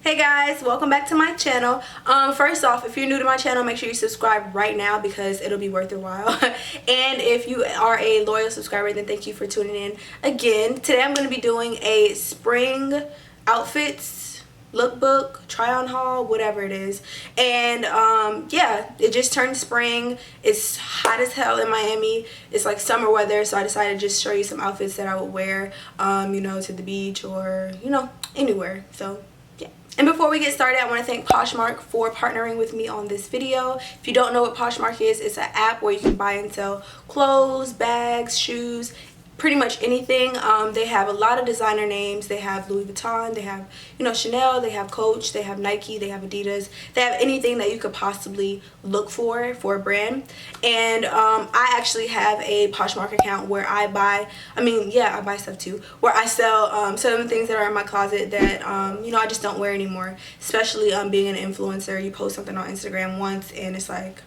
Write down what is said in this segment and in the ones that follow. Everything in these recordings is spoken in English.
Hey guys, welcome back to my channel. First off, if you're new to my channel, make sure you subscribe right now because it'll be worth your while. And if you are a loyal subscriber, then thank you for tuning in again. Today I'm going to be doing a spring outfits lookbook, try on haul, whatever it is. And yeah, it just turned spring. It's hot as hell in Miami. It's like summer weather, so I decided to just show you some outfits that I would wear you know, to the beach or, you know, anywhere. So yeah. And before we get started, I want to thank Poshmark for partnering with me on this video. If you don't know what Poshmark is, it's an app where you can buy and sell clothes, bags, shoes, pretty much anything. They have a lot of designer names. They have Louis Vuitton, they have, you know, Chanel, they have Coach, they have Nike, they have Adidas. They have anything that you could possibly look for a brand. And I actually have a Poshmark account where I buy, I buy stuff too, where I sell some things that are in my closet that you know, I just don't wear anymore. Especially being an influencer, you post something on Instagram once and it's like,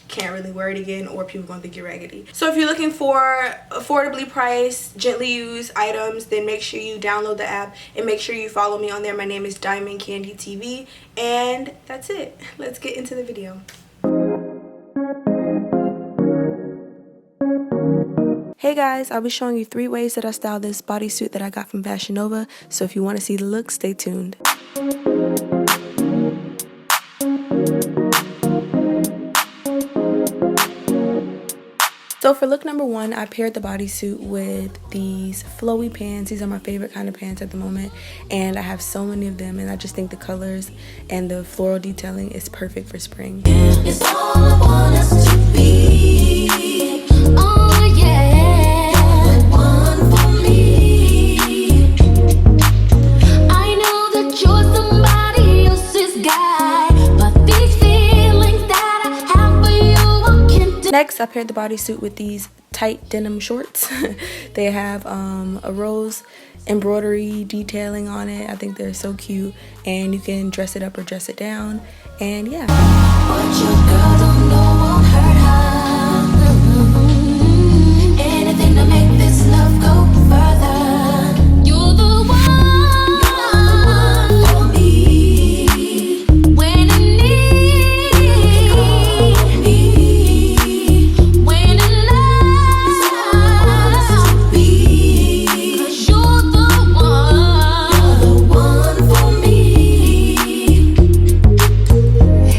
can't really wear it again, or people gonna think you're raggedy. So if you're looking for affordably priced, gently used items, then make sure you download the app and make sure you follow me on there. My name is Diamond Candy TV, and that's it. Let's get into the video. Hey guys, I'll be showing you 3 ways that I style this bodysuit that I got from Fashion Nova, so if you want to see the look, stay tuned. So for look number 1, I paired the bodysuit with these flowy pants. These are my favorite kind of pants at the moment, and I have so many of them, and I just think the colors and the floral detailing is perfect for spring. It's all I want us to be. Oh yeah, one for me. I know that you're somebody else's guy, but these feelings that I have for you I can't. Next, I paired the bodysuit with these tight denim shorts. They have a rose embroidery detailing on it. I think they're so cute, and you can dress it up or dress it down, and yeah. What your girl don't know won't hurt her. Anything to make this love go further. You're the one for me. When in need, call me. When in love, it's all I want us to be. 'Cause you're the one for me.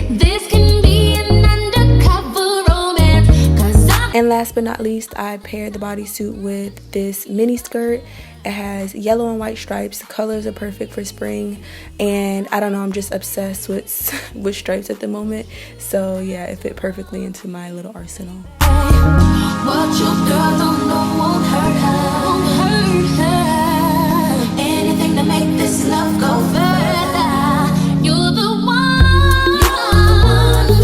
This can be an undercover romance, 'cause and last but not least, I paired the bodysuit with this mini skirt. It has yellow and white stripes. The colors are perfect for spring, and I don't know, I'm just obsessed with stripes at the moment. So yeah, it fit perfectly into my little arsenal. What your girl don't know won't hurt her. Won't hurt her. Anything to make this love go further. You're the one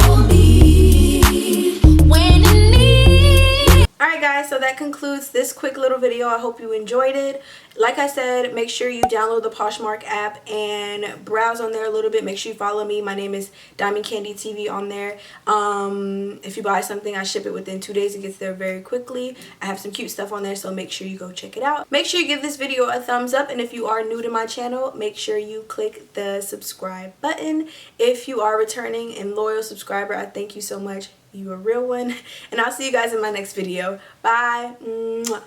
for me. When in need. Alright guys, so that concludes this quick little video. I hope you enjoyed it. Like I said, make sure you download the Poshmark app and browse on there a little bit. Make sure you follow me. My name is Diamond Candy TV on there. If you buy something, I ship it within 2 days. It gets there very quickly. I have some cute stuff on there, so make sure you go check it out. Make sure you give this video a thumbs up, and if you are new to my channel, make sure you click the subscribe button. If you are returning and loyal subscriber, I thank you so much. You a real one. And I'll see you guys in my next video. Bye. Mwah.